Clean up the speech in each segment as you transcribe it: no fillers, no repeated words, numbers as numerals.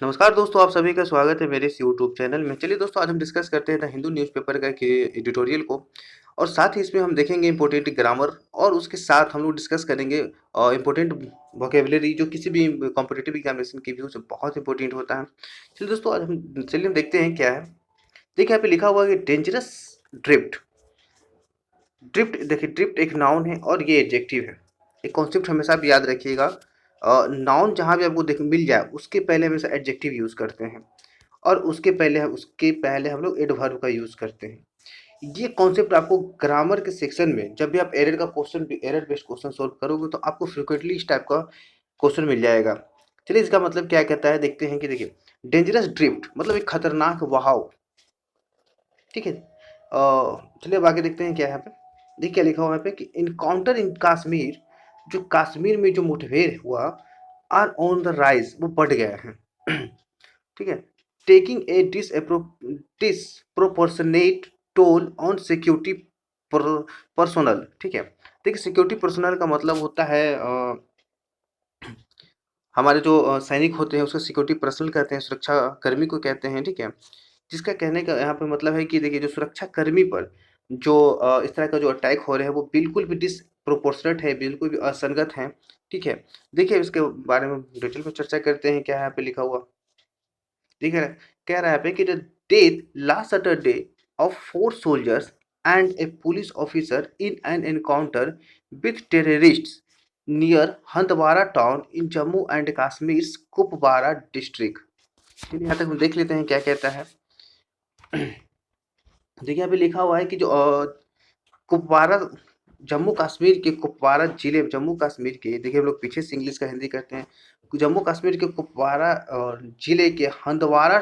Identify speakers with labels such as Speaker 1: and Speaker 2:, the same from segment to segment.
Speaker 1: नमस्कार दोस्तों, आप सभी का स्वागत है मेरे इस यूट्यूब चैनल में। चलिए दोस्तों, आज हम डिस्कस करते हैं द हिंदू न्यूज़पेपर का के एडिटोरियल को और साथ ही इसमें हम देखेंगे इम्पोर्टेंट ग्रामर और उसके साथ हम लोग डिस्कस करेंगे इम्पोर्टेंट वोकेबुलरी जो किसी भी कॉम्पिटिटिव एग्जामिनेशन के व्यू से बहुत इंपॉर्टेंट होता है। चलिए दोस्तों, चलिए हम देखते हैं क्या है। देखिए यहाँ पे लिखा हुआ है कि डेंजरस ड्रिफ्ट। ड्रिफ्ट देखिए, ड्रिफ्ट एक नाउन है और ये एडजेक्टिव है। एक कॉन्सेप्ट हमेशा आप याद रखिएगा, नाउन जहाँ भी आपको देख मिल जाए उसके पहले हमेशा एडजेक्टिव यूज़ करते हैं और उसके पहले हम लोग एडवर्ब का यूज़ करते हैं। ये कॉन्सेप्ट आपको ग्रामर के सेक्शन में जब भी आप एरर बेस्ड क्वेश्चन सॉल्व करोगे तो आपको फ्रिक्वेंटली इस टाइप का क्वेश्चन मिल जाएगा। चलिए इसका मतलब क्या कहता है देखते हैं कि देखिए, डेंजरस ड्रिफ्ट मतलब एक खतरनाक बहाव। ठीक है, चलिए अब आगे देखते हैं क्या है यहाँ पे। देखिए क्या लिखा हुआ है यहाँ पे कि इनकाउंटर इन कश्मीर, जो कश्मीर में जो मुठभेड़ हुआ, आर ऑन द राइज, वो बढ़ गया है। ठीक है, taking a disproportionate toll on security personnel. ठीक है, देखिए सिक्योरिटी पर्सोनल का मतलब होता है हमारे जो सैनिक होते हैं उसको सिक्योरिटी पर्सनल कहते हैं, सुरक्षा कर्मी को कहते हैं। ठीक है, जिसका कहने का यहाँ पे मतलब है कि देखिए जो सुरक्षा कर्मी पर जो इस तरह का जो अटैक हो रहे हैं वो बिल्कुल भी डिसप्रोपोर्शनेट है, बिल्कुल भी असंगत है। ठीक है, देखिए इसके बारे में डिटेल में चर्चा करते हैं क्या है यहाँ पे लिखा हुआ। ठीक है, कह रहा है यहाँ पे कि the death last Saturday of 4 soldiers and A police officer in an encounter with terrorists near Handwara town in Jammu and Kashmir Kupwara district. चलिए यहाँ तक हम देख लेते हैं क्या कहता है। देखिए यहाँ पे लिखा हुआ है कि जो कुपवारा, जम्मू कश्मीर के कुपवारा जिले, जम्मू कश्मीर के, देखिए हम लोग पीछे से इंग्लिश का हिंदी करते हैं, जम्मू कश्मीर के कुपवारा जिले के हंदवारा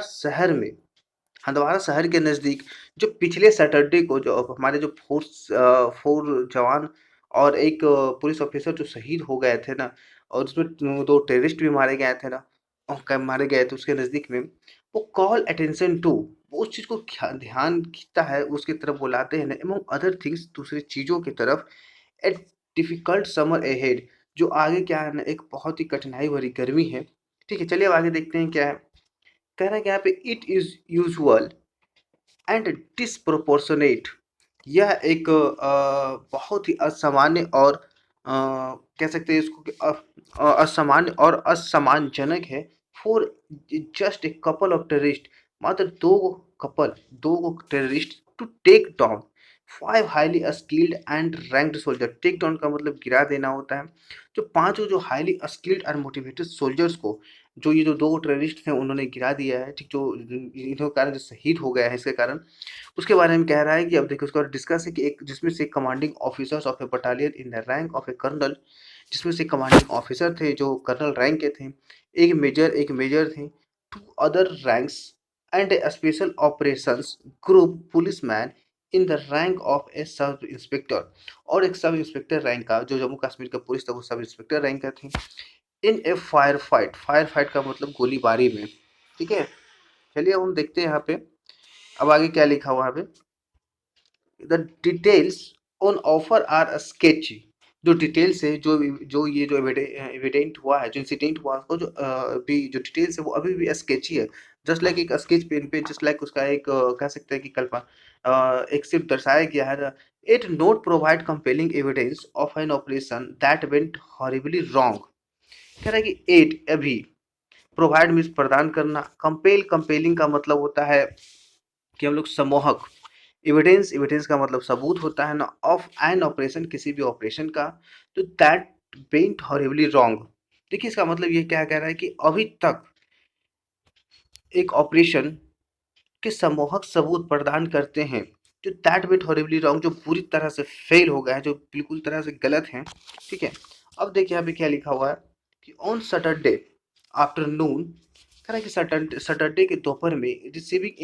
Speaker 1: शहर के नज़दीक जो पिछले सैटरडे को जो हमारे जो फोर जवान और एक पुलिस ऑफिसर जो शहीद हो गए थे ना, और उसमें 2 टेररिस्ट भी मारे गए थे ना, मारे गए थे उसके नज़दीक में, वो कॉल अटेंशन टू, वो उस चीज़ को ध्यान खींचता है, उसकी तरफ बुलाते हैं ना, एमंग अदर थिंग्स, दूसरी चीज़ों की तरफ, ए डिफिकल्ट समर अहेड, जो आगे क्या है ना, एक बहुत ही कठिनाई भरी गर्मी है। ठीक है, चलिए अब आगे देखते हैं क्या है। कह रहा है कि यहाँ पे it is usual and disproportionate, यह एक बहुत ही असामान्य और कह सकते हैं इसको कि असामान्य और असम्मानजनक है। For just a couple of terrorist, मात्र दो terrorist to take down 5 highly skilled and ranked soldier. Take down का मतलब गिरा देना होता है। जो पांचों जो हाईली स्किल्ड और मोटिवेटेड सोल्जर्स को, जो ये जो 2 टेररिस्ट थे उन्होंने गिरा दिया है, ठीक, जो इन्हों कारण जो शहीद हो गया है इसके कारण, उसके बारे में कह रहा है कि अब देखिए उसका डिस्कस है कि एक जिसमें से commanding officers of a battalion in the rank of a colonel, जिसमें से कमांडिंग ऑफिसर थे जो कर्नल रैंक के थे, एक मेजर थे, 2 other ranks and A special operations group policeman in the rank of A sub inspector, और एक सब इंस्पेक्टर रैंक का, जो जम्मू कश्मीर का पुलिस था वो सब इंस्पेक्टर रैंक का थी, इन ए फायर फाइट का मतलब गोलीबारी में। ठीक है, चलिए अब हम देखते हैं यहाँ पे, अब आगे क्या लिखा हुआ है यहाँ पे। The details on offer are sketchy, जो डिटेल्स है, जो ये जो एविडेंट हुआ है, जो इंसिडेंट हुआ उसको जो अभी जो डिटेल्स है वो अभी भी स्केची है। जस्ट लाइक एक स्केच पेन पे, जस्ट लाइक उसका एक कह सकते हैं कि कल्पना एक सिर्फ दर्शाया गया है। It note provide compelling evidence of an operation that went horribly wrong. कह रहा है कि एट अभी, प्रोवाइड मीन्स प्रदान करना, कंपेलिंग का मतलब होता है कि हम लोग सम्मोहक, एविडेंस का मतलब सबूत होता है ना, ऑफ एन ऑपरेशन, किसी भी ऑपरेशन का, तो दैट वेंट हॉरिबली रॉन्ग। देखिए इसका मतलब ये क्या कह रहा है कि अभी तक एक ऑपरेशन के सम्मोहक सबूत प्रदान करते हैं, जो दैट वेंट हॉरिबली रॉन्ग, जो पूरी तरह से फेल हो गया है, जो बिल्कुल तरह से गलत है। ठीक है, अब देखिए यहाँ पे क्या लिखा हुआ है कि ऑन सैटरडे आफ्टरनून, कह रहा है कि सैटरडे के दोपहर में रिसीविंग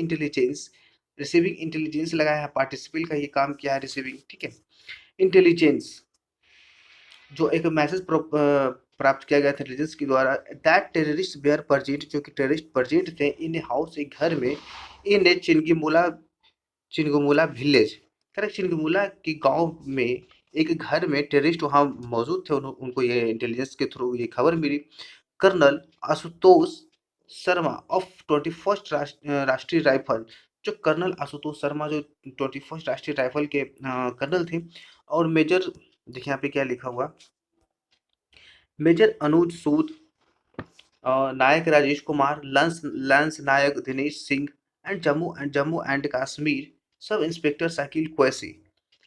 Speaker 1: इंटेलिजेंस लगाया है, पार्टिसिपल का ये काम किया है रिसीविंग। ठीक है, इंटेलिजेंस, जो एक मैसेज प्राप्त किया गया था इंटेलिजेंस के द्वारा, दैट टेररिस्ट वेयर परजेंट, जो कि टेररिस्ट परजेंट थे, इन हाउस, एक घर में, इन ए चिनगुमुला विलेज, करेक्ट, चिनगुमुला के गांव में एक घर में टेररिस्ट वहां मौजूद थे, उनको ये इंटेलिजेंस के थ्रू ये खबर मिली। Colonel Ashutosh Sharma of 21st Rashtriya rifle, जो कर्नल आशुतोष शर्मा जो 21st राष्ट्रीय राइफल के कर्नल थे, और मेजर, देखिए यहाँ पे क्या लिखा हुआ, major Anuj Sood, Naik Rajesh Kumar, lance Naik Dinesh Singh, and Jammu and Kashmir sub inspector Shakil Qazi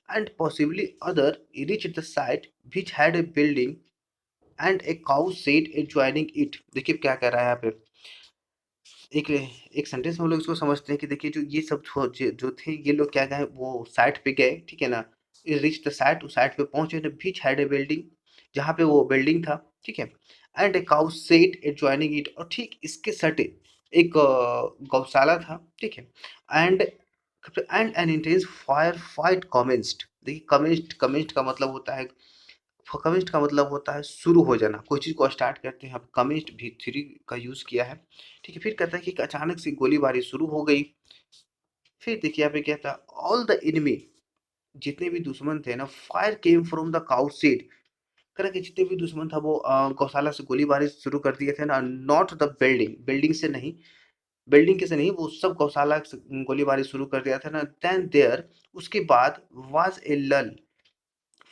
Speaker 1: and possibly other reached the site which had a building and a cow shed adjoining it। देखिए क्या कह रहा है यहाँ पे, एक एक सेंटेंस में हम लोग इसको समझते हैं कि देखिए जो ये सब जो थे ये लोग क्या गए, वो साइट पे गए, ठीक है ना, रिच द साइट, उस साइट पे पहुंचे ना, बीच हैड ए बिल्डिंग, जहाँ पे वो बिल्डिंग था, ठीक है, and a cow set adjoining it, और ठीक इसके सटे एक गौशाला था, ठीक है, and N intense fire fight commenced. देखिए कमेंस्ड का मतलब होता है, कमिस्ट का मतलब होता है शुरू हो जाना, कोई चीज़ को स्टार्ट करते हैं, अब कमिस्ट भी थ्री का यूज़ किया है, ठीक है। फिर कहता है कि अचानक से गोलीबारी शुरू हो गई। फिर देखिए यहाँ पे क्या था, ऑल द एनिमी, जितने भी दुश्मन थे ना, fire came from the cow seed, कह कि जितने भी दुश्मन था वो गौशाला से गोलीबारी शुरू कर दिए थे ना, नॉट द बिल्डिंग, बिल्डिंग से नहीं, बिल्डिंग के से नहीं, वो सब गौशाला से गोलीबारी शुरू कर दिया था ना, देन देयर, उसके बाद वाज ए लल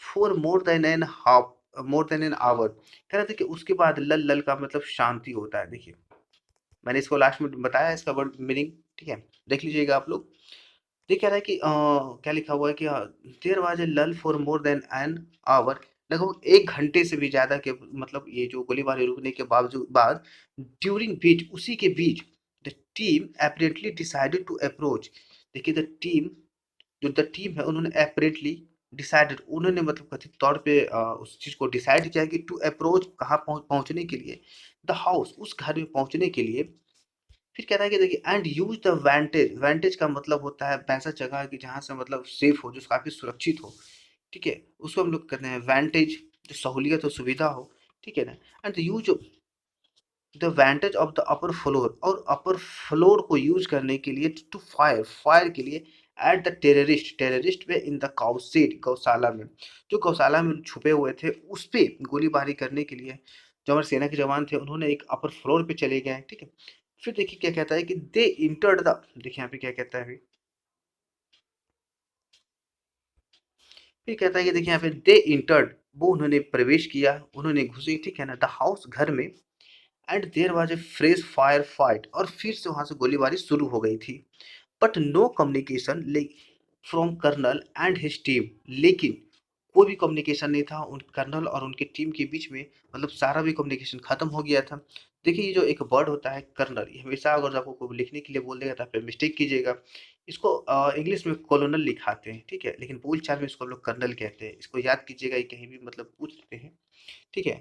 Speaker 1: for more than an hour, कह रहे थे कि उसके बाद लल, लल का मतलब शांति होता है। देखिए मैंने इसको लास्ट में बताया इसका वर्ड मीनिंग, ठीक है, देख लीजिएगा आप लोग। ये कह रहा है कि क्या लिखा हुआ है कि देयर वाज ए लल for more than an hour, लगभग 1 घंटे से भी ज्यादा के, मतलब ये जो गोलीबारी रुकने के बावजूद बाद, ड्यूरिंग बीच, उसी के बीच, the team apparently decided to approach. देखिए द टीम, जो द टीम है उन्होंने एपरेंटली डिसाइडेड, उन्होंने मतलब कथित तौर पे उस चीज को डिसाइड किया कि टू अप्रोच, कहाँ पहुंचने के लिए, द हाउस, उस घर में पहुंचने के लिए। फिर कहता है कि देखिए एंड यूज द वेंटेज, वेंटेज का मतलब होता है ऐसा जगह कि जहाँ से मतलब सेफ हो, जो काफी सुरक्षित हो, ठीक है, उसको हम लोग कहते हैं वेंटेज, जो सहूलियत हो, सुविधा हो, ठीक है ना, and use the vantage of the upper floor, और अपर फ्लोर को यूज करने के लिए टू फायर, फायर के लिए एट द टेररिस्ट, टेररिस्ट पे इन द काउसेट, गौशाला में, जो गौशाला में छुपे हुए थे उस पे गोलीबारी करने के लिए जो हमारे सेना के जवान थे, उन्होंने एक अपर फ्लोर पे चले गए, ठीक है। फिर देखिए क्या कहता है कि दे इंटर्ड द, देखिए यहाँ पे क्या कहता है अभी, फिर कहता है कि देखिए यहाँ पे दे इंटर्ड, वो उन्होंने प्रवेश किया, उन्होंने घुसे, ठीक है ना, द हाउस, घर में, and there was a fresh fire fight, और फिर से वहां से गोलीबारी शुरू हो गई थी, but no communication from colonel and his team, लेकिन कोई भी कम्युनिकेशन नहीं था उन कर्नल और उनकी टीम के बीच में, मतलब सारा भी कम्युनिकेशन खत्म हो गया था। देखिए ये जो एक वर्ड होता है कर्नल, ये हमेशा अगर आपको कोई लिखने के लिए बोल देगा तो आप मिस्टेक कीजिएगा, इसको इंग्लिश में कॉलोनल लिखाते हैं, ठीक है, लेकिन बोल चाल में इसको हम लोग कर्नल कहते हैं, इसको याद कीजिएगा, ये कहीं भी मतलब पूछ सकते हैं, ठीक है।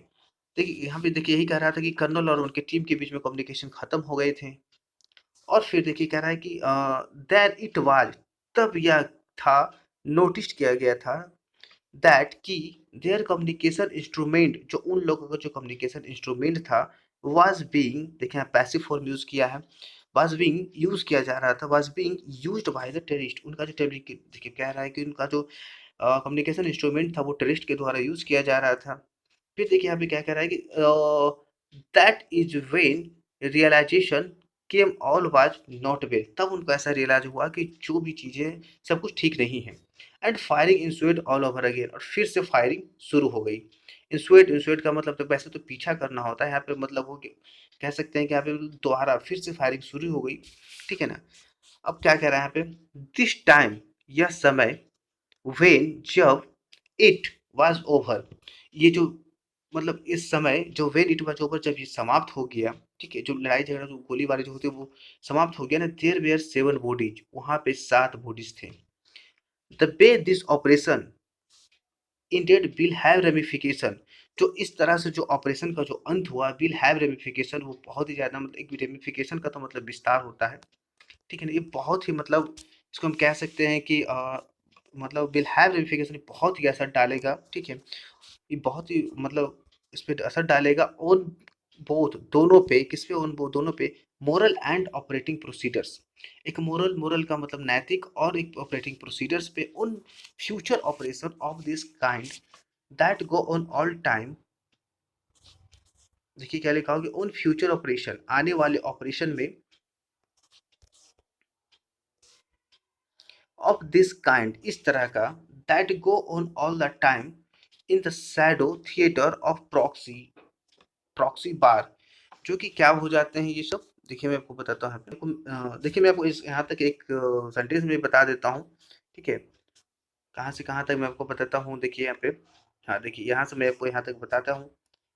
Speaker 1: देखिए यहाँ पे देखिए यही कह रहा था कि कर्नल और उनके टीम के बीच में कम्युनिकेशन खत्म हो गए थे, और फिर देखिए कह रहा है कि देन इट वाज, तब यह था, नोटिस किया गया था, दैट कि देयर कम्युनिकेशन इंस्ट्रूमेंट, जो उन लोगों का जो कम्युनिकेशन इंस्ट्रूमेंट था, वाज बीइंग, देखिए यहाँ पैसिव फॉर्म यूज किया है, वाज बीइंग यूज किया जा रहा था, was being used by the terrorist, उनका जो टेररिस्ट, देखिए कह रहा है कि उनका जो कम्युनिकेशन इंस्ट्रूमेंट था वो टेररिस्ट के द्वारा यूज किया जा रहा था। फिर देखिए यहाँ पे क्या कह रहा है कि that is when realisation came all was not well, तब उनको ऐसा रियलाइज हुआ कि जो भी चीजें सब कुछ ठीक नहीं है, and firing ensued all over again, और फिर से फायरिंग शुरू हो गई। इंस्वेड, इंस्वेड का मतलब तो वैसे तो पीछा करना होता है, यहाँ पे मतलब हो कि कह सकते हैं कि यहाँ पे दोबारा फिर से फायरिंग शुरू हो गई, ठीक है ना। अब क्या कह रहा है यहाँ पे, दिस टाइम, यह समय, व्हेन, जब, इट वाज ओवर, ये जो मतलब इस समय जो व्हेन इट वाज ओवर, जब ये समाप्त हो गया, ठीक है, जो लड़ाई झगड़ा जो गोलीबारी जो होती है वो समाप्त हो गया ना, देयर वेयर 7 बॉडीज, वहां पे 7 बॉडीज थे। The way this operation ended will have ramification, जो इस तरह से जो ऑपरेशन का जो अंत हुआ, विल हैव रेमिफिकेशन, वो बहुत ही ज्यादा, मतलब एक रेमिफिकेशन का तो मतलब विस्तार होता है, ठीक है ना, ये बहुत ही मतलब इसको हम कह सकते हैं कि मतलब विल हैव रेमिफिकेशन, बहुत ही असर डालेगा, ठीक है, ये बहुत ही मतलब इस पे असर डालेगा ऑन बोथ, दोनों पे, किस पे, उन दोनों पे, मोरल एंड ऑपरेटिंग प्रोसीडर्स, एक मोरल, मोरल का मतलब नैतिक, और एक ऑपरेटिंग प्रोसीडर्स पे, उन future operation of this kind that go on all time, देखिए क्या लिखा होगा, उन फ्यूचर ऑपरेशन, आने वाले ऑपरेशन में, ऑफ दिस काइंड, इस तरह का, that go on all the time in the shadow theatre of proxy, proxy war, जो कि क्या हो जाते हैं ये सब। देखिए मैं आपको बताता हूँ यहाँ पे। देखिए मैं आपको इस यहाँ तक एक सेंटेंस में बता देता हूँ, ठीक है, कहाँ से कहाँ तक मैं आपको बताता हूँ। देखिए यहाँ पे, हाँ देखिए यहाँ से मैं आपको यहाँ तक बताता हूँ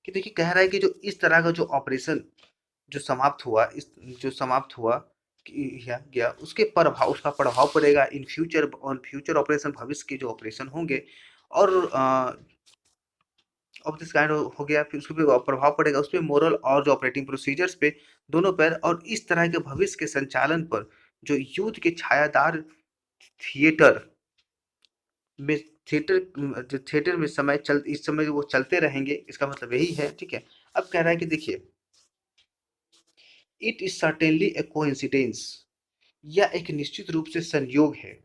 Speaker 1: कि देखिए कह रहा है कि जो इस तरह का जो ऑपरेशन जो समाप्त हुआ, इस जो समाप्त हुआ किया गया, उसके प्रभाव, उसका प्रभाव पड़ेगा in future, on future operation, भविष्य के जो ऑपरेशन होंगे, और ऑफ दिस काइंड हो गया, फिर उसके पे प्रभाव पड़ेगा उस पे मोरल और जो ऑपरेटिंग प्रोसीजर्स पे, दोनों पर, और इस तरह के भविष्य के संचालन पर जो युद्ध के छायादार थिएटर में, थिएटर जो थिएटर में समय चल, इस समय वो चलते रहेंगे, इसका मतलब यही है, ठीक है। अब कह रहा है कि देखिए, it is certainly A coincidence, या एक निश्चित रूप से संयोग है,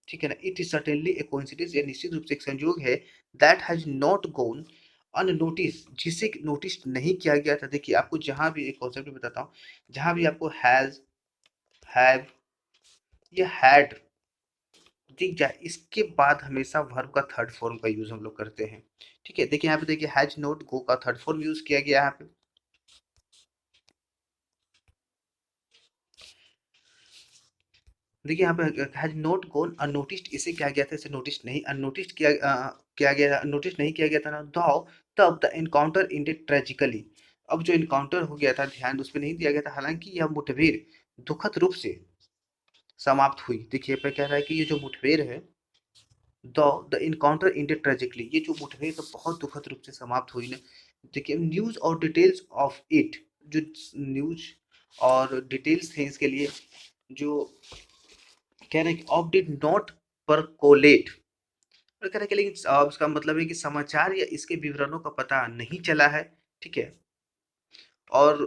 Speaker 1: ठीक है ना, it is certainly A coincidence, या निश्चित रूप से एक संयोग है, that has not gone unnoticed, जिसे नोटिस नहीं किया गया था। देखिए आपको जहां भी एक कॉन्सेप्ट बताता हूँ, जहां भी आपको हैज, हैव या हैड दिख जाए, इसके बाद हमेशा वर्ब का थर्ड फॉर्म का यूज हम लोग करते हैं, ठीक है। देखिए यहाँ पे, देखिए हैज नॉट गो का थर्ड फॉर्म यूज किया गया है यहाँ पे। देखिए यहाँ पे हैज नॉट गॉन अननोटिस्ड, इसे क्या गया था, इसे नोटिस नहीं, अननोटिस्ड किया गया, नोटिस नहीं किया गया था ना, दो, तब द एनकाउंटर इंडेड ट्रेजिकली, अब जो इनकाउंटर हो गया था, ध्यान उस पर नहीं दिया गया था, हालांकि यह मुठभेड़ दुखद रूप से समाप्त हुई। देखिए पे कह रहा है कि ये जो मुठभेड़ है, द इनकाउंटर इंडेड ट्रेजिकली, ये जो मुठभेड़ तो बहुत दुखद रूप से समाप्त हुई ना। देखिए न्यूज और डिटेल्स ऑफ इट, जो न्यूज और डिटेल्स थे इसके लिए, जो कह रहे हैं कि ऑफ डिड नॉट परकोलेट, और कह रहे हैं कि लेकिन उसका मतलब है कि समाचार या इसके विवरणों का पता नहीं चला है, ठीक है। और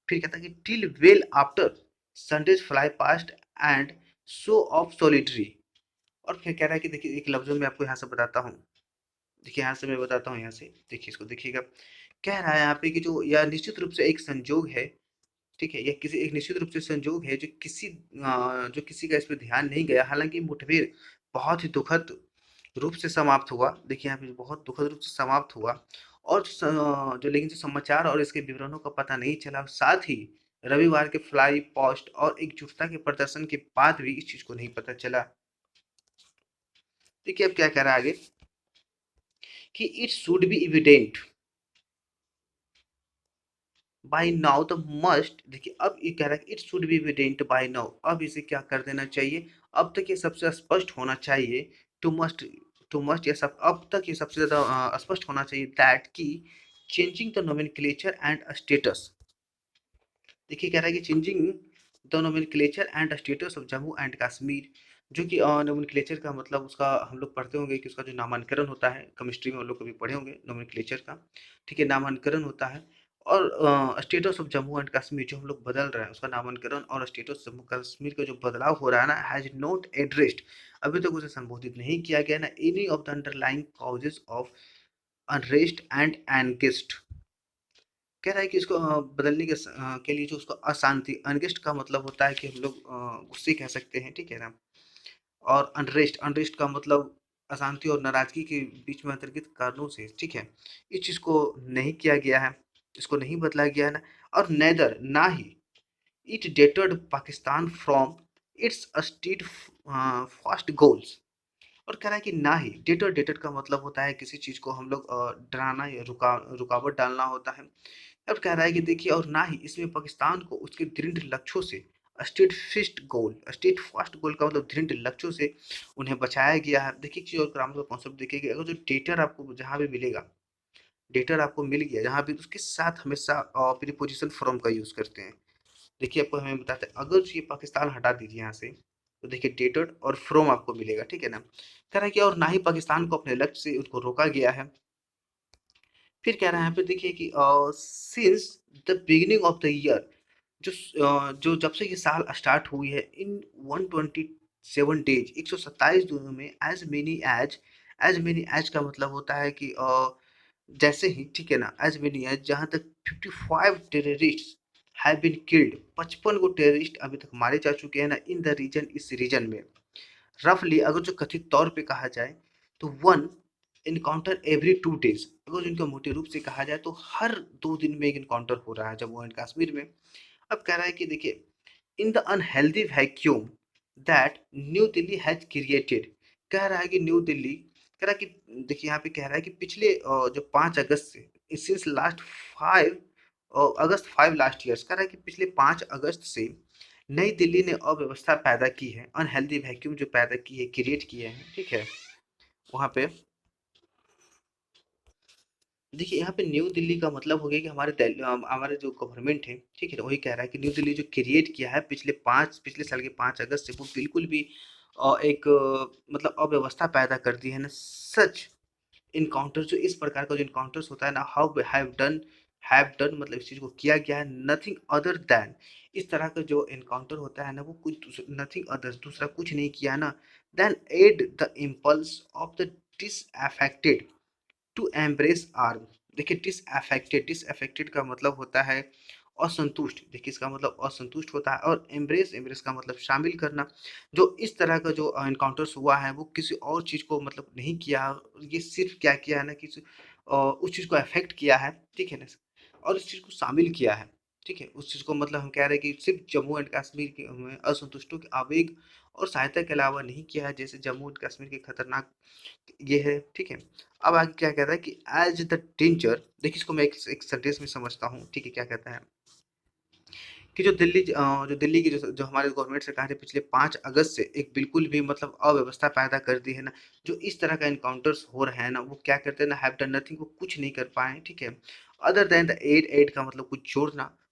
Speaker 1: फिर कहता है कि till well after Sundays fly past and so of solitary, और फिर कह रहा है कि देखिए एक लफ्जों में आपको यहाँ से बताता हूँ, देखिए यहाँ से मैं बताता हूँ, यहाँ से देखिए इसको देखिएगा, कह रहा है यहाँ पे कि जो यह निश्चित रूप से एक संजोग है, ठीक है, यह किसी एक निश्चित रूप से संजोग है, जो किसी जो किसी का इस पे ध्यान नहीं गया, हालांकि मुठभेड़ बहुत ही दुखद रूप से समाप्त हुआ। देखिए यहाँ पे बहुत दुखद रूप से समाप्त हुआ, और जो लेकिन जो समाचार और इसके विवरणों का पता नहीं चला, साथ ही रविवार के फ्लाई पोस्ट और एकजुटता के प्रदर्शन के बाद भी इस चीज को नहीं पता चला। देखिए अब क्या कह रहा है आगे, कि it should be evident by now the must, देखिए अब ये कह रहा है कि it should be evident by now, अब इसे क्या कर देना चाहिए, अब तक ये सबसे स्पष्ट होना चाहिए, टू मस्ट, टू मस्ट, ये सब अब तक ये सबसे ज्यादा स्पष्ट होना चाहिए, दैट की changing the nomenclature and status. देखिए कह रहा है कि changing the nomenclature and status of Jammu and Kashmir, जो कि नोमेनक्लेचर का मतलब उसका हम लोग पढ़ते होंगे कि उसका जो नामांकन होता है, केमिस्ट्री में हम लोग कभी पढ़े होंगे नोमेनक्लेचर का, ठीक है, नामांकन होता है। और status of Jammu and Kashmir जो हम लोग बदल रहे हैं, उसका नामांकन और स्टेटस जम्मू कश्मीर का जो बदलाव हो रहा है ना, हैज नॉट एड्रेस्ड, अभी तक उसे संबोधित नहीं किया गया ना, any of the underlying causes of unrest and angst. कह रहा है कि इसको बदलने के लिए जो उसको अशांति, अनरेस्ट का मतलब होता है कि हम लोग गुस्से कह सकते हैं, ठीक है ना, और अनरेस्ट, अनरेस्ट का मतलब अशांति और नाराजगी के बीच में अंतर्गत कारणों से, ठीक है, इस चीज को नहीं किया गया है, इसको नहीं बदला गया है ना, और नेदर, ना ही, it deterred Pakistan from its state fast goals, और कह रहा है कि ना ही, डेटर, डेटर का मतलब होता है किसी चीज को हम लोग डराना या रुकावट डालना होता है। अब कह रहा है कि देखिए, और ना ही इसमें पाकिस्तान को उसके दृढ़ लक्ष्यों से, स्टेट फिस्ट गोल, स्टेट फास्ट गोल का मतलब दृढ़ लक्ष्यों से उन्हें बचाया गया है। देखिए चीज और ग्रामर का कॉन्सेप्ट देखिए, अगर जो डेटर आपको जहां भी मिलेगा, डेटर आपको मिल गया जहां भी, तो उसके साथ हमेशा प्रीपोजिशन फ्रॉम का यूज करते हैं। देखिए आपको हमें बताते हैं, अगर ये पाकिस्तान हटा दीजिए यहाँ से, तो देखिए डेटेड और फ्रॉम आपको मिलेगा, ठीक है ना। कह रहा है कि और ना ही पाकिस्तान को अपने लक्ष्य से उसको रोका गया है। फिर कह रहा है यहाँ पे देखिए कि since the beginning of the year, जो जब से ये साल स्टार्ट हुई है, इन 127 डेज, 127 दिनों में, एज मेनी एज का मतलब होता है कि जैसे ही, ठीक है ना, एज मेनी एज जहां तक 55 टेररिस्ट हैव बीन किल्ड, 55 को टेररिस्ट अभी तक मारे जा चुके हैं ना इन द रीजन, इस रीजन में। रफली अगर जो कथित तौर पे कहा जाए तो वन इनकाउंटर एवरी 2 डेज, अगर इनका मोटे रूप से कहा जाए तो हर 2 दिन में एक इनकाउंटर हो रहा है जम्मू एंड कश्मीर में। अब कह रहा है कि देखिए, in the unhealthy vacuum that new Delhi has created, कह रहा है कि न्यू दिल्ली, कह रहा है कि देखिए यहाँ पे कह रहा है कि पिछले जो 5 अगस्त से, सिंस लास्ट 5 अगस्त लास्ट ईयर्स, कह रहा है कि पिछले 5 अगस्त से नई दिल्ली ने अव्यवस्था पैदा की है, अनहेल्दी वैक्यूम जो पैदा की है, क्रिएट किए हैं, ठीक है। वहाँ पे देखिए, यहाँ पे न्यू दिल्ली का मतलब हो गया कि हमारे जो गवर्नमेंट है, ठीक है, वही कह रहा है कि न्यू दिल्ली जो क्रिएट किया है पिछले साल के 5 अगस्त से, वो बिल्कुल भी एक मतलब अव्यवस्था पैदा कर दी है ना, सच इनकाउंटर, जो इस प्रकार का जो इनकाउंटर्स होता है ना, हाउ हैव डन मतलब इस चीज को किया गया है, नथिंग अदर देन, इस तरह का जो इनकाउंटर होता है ना, वो कुछ नथिंग अदर, दूसरा कुछ नहीं किया ना, then aid the impulse of the disaffected to embrace arm. देखिए, डिसअफेक्टेड का मतलब होता है असंतुष्ट, देखिए इसका मतलब असंतुष्ट होता है, और एम्ब्रेस एम्ब्रेस का मतलब शामिल करना। जो इस तरह का जो एनकाउंटर्स हुआ है वो किसी और चीज़ को मतलब नहीं किया, ये सिर्फ क्या किया है ना कि उस चीज़ को अफेक्ट किया है, ठीक है ना, और इस चीज़ को शामिल किया है, ठीक है, उस चीज़ को मतलब हम कह रहे हैं कि सिर्फ जम्मू एंड कश्मीर के में असंतुष्टों के आवेग और सहायता के अलावा नहीं किया है, जैसे जम्मू एंड कश्मीर के खतरनाक ये है, ठीक है। अब आगे क्या कहता है कि एज द डेंजर, देखिए इसको मैं एक सेंटेंस में समझता हूँ, ठीक है, क्या कहता है कि जो दिल्ली की जो हमारे गवर्नमेंट सरकार ने पिछले 5 अगस्त से एक बिल्कुल भी मतलब अव्यवस्था पैदा कर दी है ना, जो इस तरह का इनकाउंटर्स हो रहे हैं ना, वो क्या करते हैं ना, हैव डन नथिंग, वो कुछ नहीं कर पाए, ठीक है, अदर देन द एड का मतलब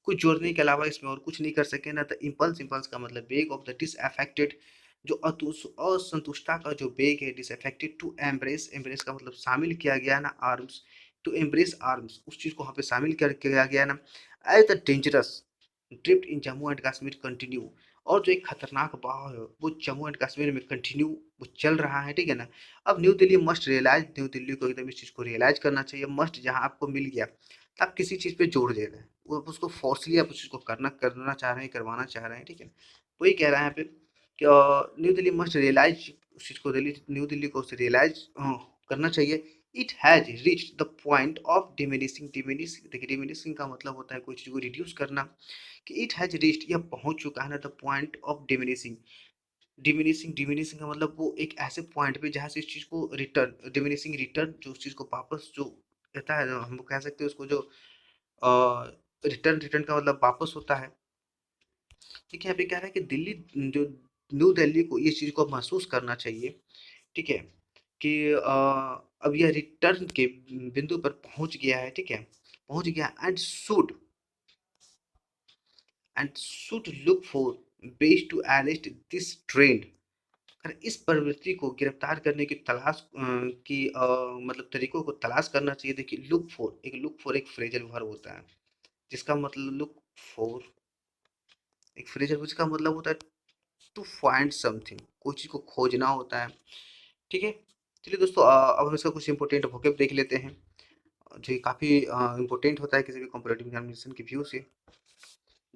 Speaker 1: कुछ जोड़ने के अलावा इसमें और कुछ नहीं कर सके ना, द इम्पल्स का मतलब बेग ऑफ द डिसअफेक्टेड, जो असंतुष्टता का जो बेग है, डिसअफेक्टेड टू एम्ब्रेस का मतलब शामिल किया गया ना, आर्म्स, टू एम्ब्रेस आर्म्स, उस चीज को वहां पे शामिल कर किया गया ना, as the dangerous drift in Jammu and Kashmir continue, और जो एक खतरनाक बहाव है वो जम्मू एंड कश्मीर में कंटिन्यू वो चल रहा है, ठीक है ना। अब न्यू दिल्ली मस्ट रियलाइज, न्यू दिल्ली को एकदम इस चीज़ को रियलाइज करना चाहिए, मस्ट, जहां आपको मिल गया तो आप किसी चीज़ पे जोड़ दे रहे हैं, वो उसको फोर्सली आप उस चीज़ को करना चाह रहे हैं, करवाना चाह रहे हैं, ठीक है। वही कह रहा है यहाँ पे कि न्यू दिल्ली मस्ट रियलाइज, उस चीज़ को न्यू दिल्ली को उसे रियलाइज करना चाहिए। It has reached the point of देखिए डिमिनिशिंग का मतलब होता है कोई चीज़ को रिड्यूस करना, कि इट हैज रीच्ड, यह पहुंच चुका है ना, द पॉइंट ऑफ डिमिनिशिंग का मतलब वो एक ऐसे पॉइंट पे जहां से इस चीज को रिटर्न, डिमिनिशिंग रिटर्न, जो उस चीज को वापस जो रहता है, हम लोग कह सकते हैं उसको जो रिटर्न रिटर्न का मतलब वापस होता है, ठीक है। अभी कह रहा है कि जो न्यू दिल्ली को इस चीज को महसूस करना चाहिए, ठीक है, कि अब यह रिटर्न के बिंदु पर पहुंच गया है, ठीक है, पहुंच गया, and should look for ways to arrest this trend, अगर इस प्रवृत्ति को गिरफ्तार करने की मतलब तरीकों को तलाश करना चाहिए। देखिए, लुक फॉर एक फ्रेजल वर्ब होता है, जिसका मतलब लुक फॉर एक फ्रेजल वर्ब, जिसका मतलब होता है टू फाइंड समथिंग, कोई चीज को खोजना होता है, ठीक है। चलिए दोस्तों, अब हम इसका कुछ इंपॉर्टेंट वोकैब देख लेते हैं, जो काफी इंपॉर्टेंट होता है किसी भी कॉम्पिटिटिव एग्जामिनेशन की व्यू से।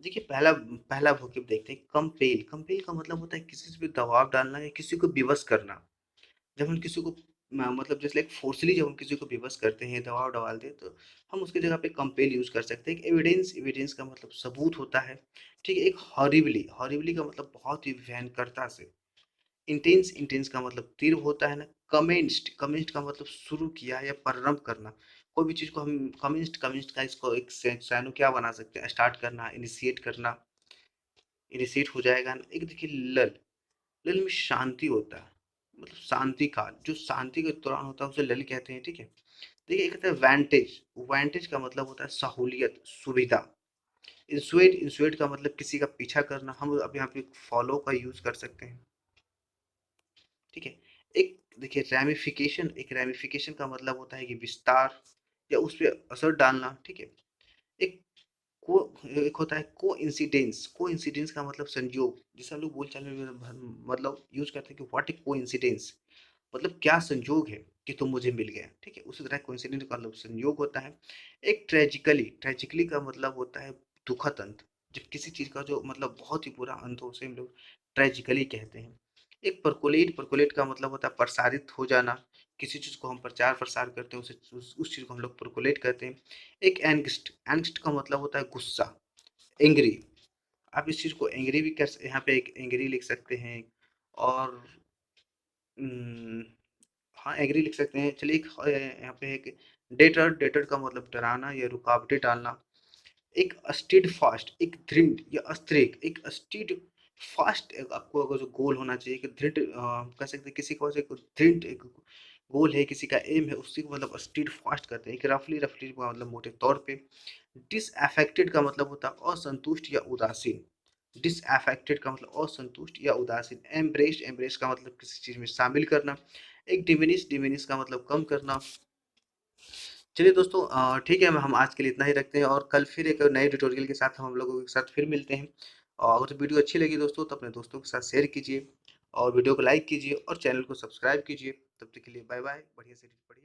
Speaker 1: देखिए, पहला पहला वोकैब देखते हैं, कंपेल। कंपेल का मतलब होता है किसी पे दबाव डालना या किसी को विवश करना। जब हम किसी को मतलब जैसे लाइक फोर्सली जब हम किसी को विवश करते हैं, दबाव डालते हैं, तो हम उसकी जगह पे कंपेल यूज कर सकते हैं। एविडेंस का मतलब सबूत होता है, ठीक है। एक हॉरिबली का मतलब बहुत ही भयंकरता से। इंटेंस का मतलब तीव्र होता है ना। कमेंस्ड का मतलब शुरू किया या प्रारंभ करना। कोई भी चीज को हम कमेंस्ड का इसको एक साइनो क्या बना सकते हैं, स्टार्ट करना, इनिशिएट हो जाएगा ना। एक देखिए, लल लल में शांति होता है, मतलब शांति काल, जो शांति के दौरान होता है उसे लल कहते हैं, ठीक है। देखिए, एक कहते हैं वैंटेज। वैंटेज का मतलब होता है सहूलियत, सुविधा। इंसुएट का मतलब किसी का पीछा करना, हम अब यहाँ पे फॉलो का यूज कर सकते हैं, ठीक है। एक देखिए, रैमिफिकेशन का मतलब होता है कि विस्तार या उस पर असर डालना, ठीक है। एक को एक होता है को इंसिडेंस का मतलब संयोग, जिसे हम लोग बोलचाल में मतलब यूज करते हैं कि व्हाट ए को इंसिडेंस, मतलब क्या संजोग है कि तुम मुझे मिल गया, ठीक है? उसी तरह कोइंसिडेंस का मतलब संयोग होता है। एक ट्रेजिकली, ट्रेजिकली का मतलब होता है दुखद अंत। जब किसी चीज़ का जो मतलब बहुत ही बुरा अंत हो उसे हम लोग ट्रेजिकली कहते हैं। एक परकोलेट, परकोलेट का मतलब होता है प्रसारित हो जाना। किसी चीज़ को हम प्रचार-प्रसार करते हैं, उसे उस चीज़ को हम लोग परकोलेट कहते हैं। एक एंग्स्ट, एंग्स्ट का मतलब होता है गुस्सा, एंग्री। आप इस चीज़ को एंग्री भी कर स यहाँ पे एक एंग्री लिख सकते हैं। और उम, हाँ, एग्री लिख सकते हैं। चलिए एक यहाँ पे एक डेटर, डेटर का मतलब डराना या रुकावटें डालना। एक स्टीड फास्ट, एक दृढ़ या अस्त्रिक, एक स्टीड फास्ट, एक आपको अगर जो गोल होना चाहिए कि दृढ़ कह सकते हैं किसी को एक दृढ़ एक गोल है, किसी का एम है, उसी को मतलब स्टीड फास्ट कहते हैं। एक रफली, रफली का मतलब मोटे तौर पे। डिसअफेक्टेड का मतलब होता है असंतुष्ट या उदासीन। डिसअफेक्टेड का मतलब असंतुष्ट या उदासीन। एम्ब्रेस्ड, एम्ब्रेस का मतलब किसी चीज़ में शामिल करना। एक डिमिनिश, डिमिनिश का मतलब कम करना। चलिए दोस्तों, ठीक है, हम आज के लिए इतना ही रखते हैं और कल फिर एक नए ट्यूटोरियल के साथ हम लोगों के साथ फिर मिलते हैं। और अगर वीडियो अच्छी लगी दोस्तों तो अपने दोस्तों के साथ शेयर कीजिए और वीडियो को लाइक कीजिए और चैनल को सब्सक्राइब कीजिए। तब तक के लिए बाय बाय, बढ़िया से पढ़िए।